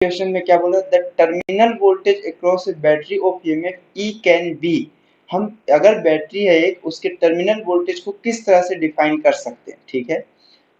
Question में क्या बोला, the terminal voltage across A battery of EMF E can be. हम अगर बैटरी है एक, उसके टर्मिनल वोल्टेज को किस तरह से डिफाइन कर सकते हैं, ठीक है।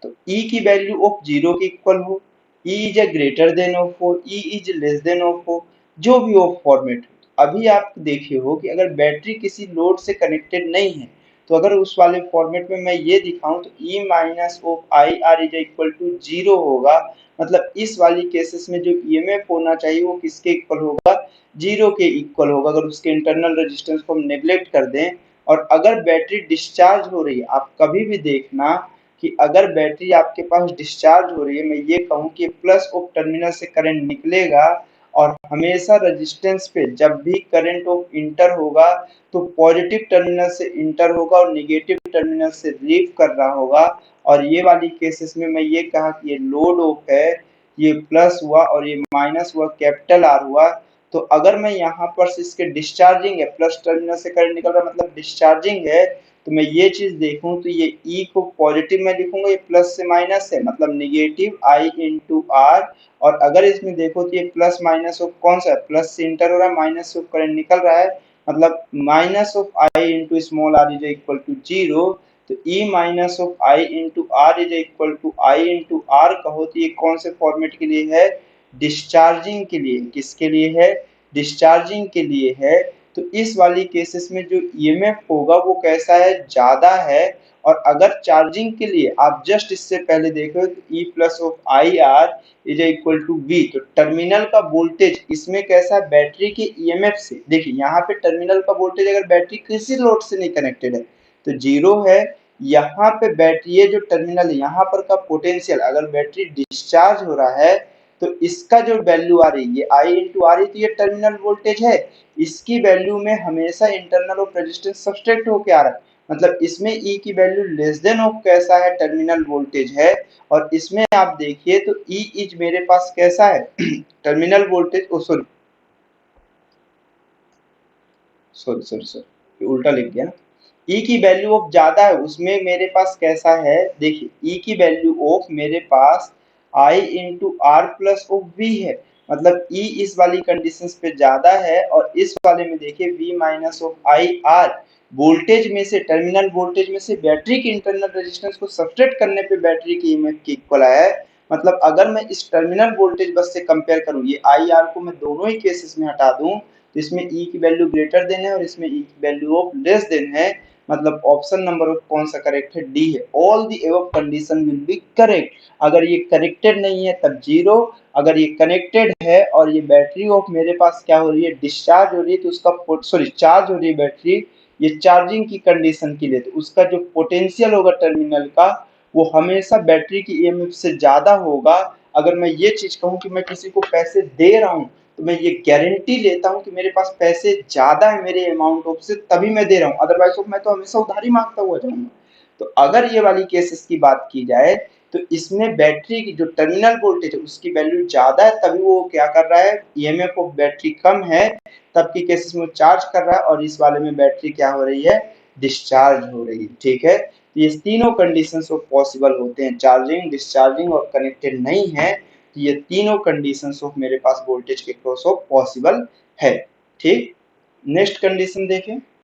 तो ई की वैल्यू ऑफ जीरो के इक्वल हो, E is a greater than of हो, E is less than of हो, जो भी ऑफ फॉर्मेट हो। अभी आप देखे हो कि अगर बैटरी किसी लोड से कनेक्टेड नहीं है, तो अगर उस वाले फॉर्मेट में मैं ये दिखाऊं तो E minus of I R is equal to zero होगा। मतलब इस वाली केसेस में जो ईएमएफ होना चाहिए वो किसके इक्वल होगा, जीरो के इक्वल होगा, अगर उसके इंटरनल रेजिस्टेंस को हम नेग्लेक्ट कर दें। और अगर बैटरी डिस्चार्ज हो रही है, आप कभी भी देखना कि अगर बैटरी आपके पास डिस्चार्ज हो रही है, मैं ये कहूँ कि प्लस ऑफ टर्मिनल से करंट निकलेगा और हमेशा रेजिस्टेंस पे जब भी करंट ऑफ इंटर होगा तो पॉजिटिव टर्मिनल से इंटर होगा और निगेटिव टर्मिनल से लीव कर रहा होगा। और ये वाली केसेस में मैं ये कहा कि ये लोड ऑफ है, ये प्लस हुआ और ये माइनस हुआ, कैपिटल आर हुआ। तो अगर मैं यहाँ पर से इसके डिस्चार्जिंग है, प्लस टर्मिनल से करंट निकल रहा है मतलब डिस्चार्जिंग है, तो मैं ये चीज देखूं तो ये ई को पॉजिटिव में लिखूंगा, ये प्लस से माइनस है मतलब निगेटिव आई इंटू आर। और अगर इसमें देखो तो ये प्लस माइनस ऑफ कौन सा है, प्लस से इंटर हो रहा है, माइनस ऑफ करंट निकल रहा है, मतलब minus of I into small R is equal to zero. तो E minus of I into R is equal to I into R कहो तो ये कौन से फॉर्मेट के लिए है, डिस्चार्जिंग के लिए। किसके लिए है, डिस्चार्जिंग के लिए है। तो इस वाली केसेस में जो ईएमएफ होगा वो कैसा है, ज्यादा है। और अगर चार्जिंग के लिए आप जस्ट इससे पहले देखो तो E plus of I R is equal to V, तो टर्मिनल का वोल्टेज इसमें कैसा है, बैटरी के ईएमएफ से। देखिए यहाँ पे टर्मिनल का वोल्टेज अगर बैटरी किसी लोड से नहीं कनेक्टेड है तो जीरो है। यहाँ पे बैटरी ये जो टर्मिनल है यहाँ पर का पोटेंशियल, अगर बैटरी डिस्चार्ज हो रहा है तो इसका जो वैल्यू आ रही है ये आई इंटू आ रही, तो ये टर्मिनल वोल्टेज है। इसकी वैल्यू में हमेशा इंटरनल ऑफ रेजिस्टेंस सब्सट्रैक्ट होके आ रहा है, मतलब इसमें ई की वैल्यू लेस देन ऑफ कैसा है, टर्मिनल वोल्टेज है। और इसमें आप देखिए तो ई इज मेरे पास कैसा है टर्मिनल वोल्टेज, ओ सॉरी सॉरी सॉरी सॉरी उल्टा लिख गया। ई की वैल्यू ऑफ ज्यादा है, उसमें मेरे पास कैसा है, देखिए ई की वैल्यू ऑफ मेरे पास I into R plus of V है, मतलब ई इस वाली कंडीशन पे ज्यादा है। और इस वाले में देखिए V minus of I R, voltage में से टर्मिनल वोल्टेज में से बैटरी की इंटरनल रेजिस्टेंस को सब्ट्रैक्ट करने पे बैटरी की ईएमएफ की इक्वल है। मतलब अगर मैं इस टर्मिनल वोल्टेज बस से कंपेयर करूं, ये आई आर को मैं दोनों ही केसेस में हटा दूं तो इसमें ई की वैल्यू ग्रेटर देन है और इसमें ई की वैल्यू ऑफ लेस देन है। मतलब ऑप्शन नंबर ऑफ कौन सा करेक्ट है, डी है, all the above condition will be correct. अगर ये कनेक्टेड नहीं है तब जीरो, अगर ये कनेक्टेड है और ये बैटरी ऑफ मेरे पास क्या हो रही है, डिस्चार्ज हो रही है, तो उसका सॉरी चार्ज हो रही है बैटरी, ये चार्जिंग की कंडीशन के लिए, तो उसका जो पोटेंशियल होगा टर्मिनल का वो हमेशा बैटरी की ईएमएफ से ज्यादा होगा। अगर मैं ये चीज कहूँ कि मैं किसी को पैसे दे रहा हूँ तो मैं ये गारंटी लेता हूँ कि मेरे पास पैसे ज्यादा है मेरे अमाउंट ऑफ से, तभी मैं दे रहा हूँ, अदरवाइज तो मैं तो हमेशा उधारी मांगता हुआ जाऊंगा। तो अगर ये वाली केसेस की बात की जाए तो इसमें बैटरी की जो टर्मिनल वोल्टेज है उसकी वैल्यू ज्यादा है, तभी वो क्या कर रहा है, ईएमएफ ऑफ बैटरी कम है तब की केसेस में चार्ज कर रहा है, और इस वाले में बैटरी क्या हो रही है, डिस्चार्ज हो रही है, ठीक है। तो ये तीनों कंडीशंस पॉसिबल होते हैं, चार्जिंग, डिस्चार्जिंग और कनेक्टेड नहीं है, तो ये तीनों कंडीशंस ऑफ मेरे पास वोल्टेज के क्रॉस ऑफ पॉसिबल है, ठीक। नेक्स्ट कंडीशन देखें,